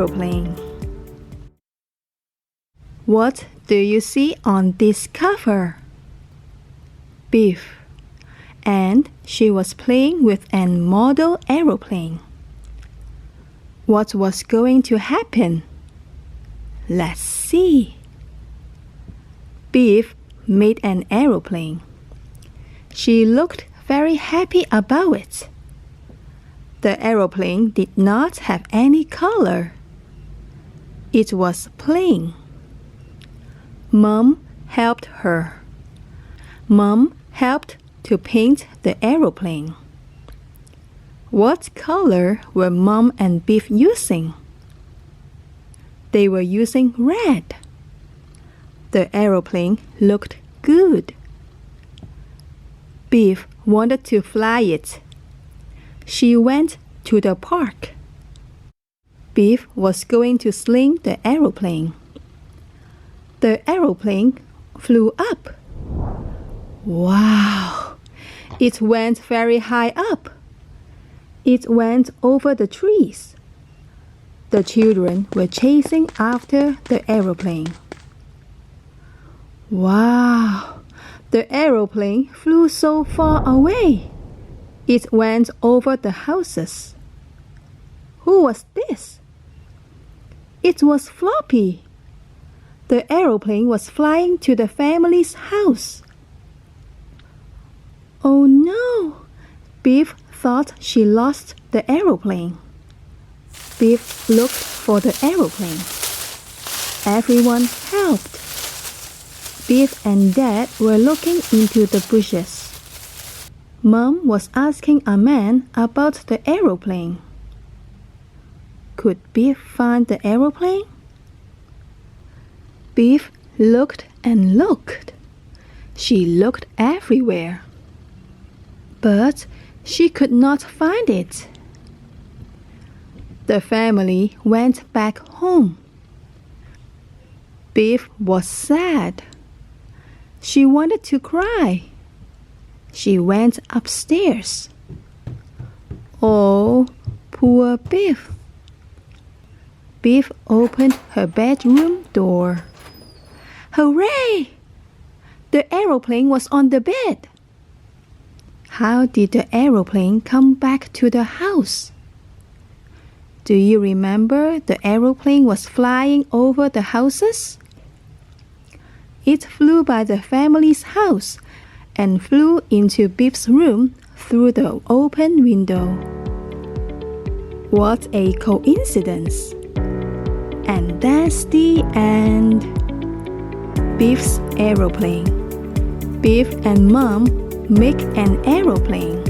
aeroplane. What do you see on this cover? Biff, and she was playing with a model aeroplane. What was going to happen? Let's see. Biff made an aeroplane. She looked very happy about it. The aeroplane did not have any color. It was plain. Mom helped her. Mom helped to paint the aeroplane. What color were Mom and Biff using? They were using red. The aeroplane looked good. Biff wanted to fly it. She went to the park. Biff was going to sling the aeroplane. The aeroplane flew up. Wow! It went very high up. It went over the trees. The children were chasing after the aeroplane. Wow! The aeroplane flew so far away. It went over the houses. Who was this? It was Floppy. The aeroplane was flying to the family's house. Oh no! Biff thought she lost the aeroplane. Biff looked for the aeroplane. Everyone helped. Biff and Dad were looking into the bushes. Mom was asking a man about the aeroplane. Could Biff find the aeroplane? Biff looked and looked. She looked everywhere. But she could not find it. The family went back home. Biff was sad. She wanted to cry. She went upstairs. Oh, poor Biff. Biff opened her bedroom door. Hooray! The aeroplane was on the bed. How did the aeroplane come back to the house? Do you remember the aeroplane was flying over the houses? It flew by the family's house and flew into Biff's room through the open window. What a coincidence! And that's the end. Biff's aeroplane. Biff and Mom make an aeroplane.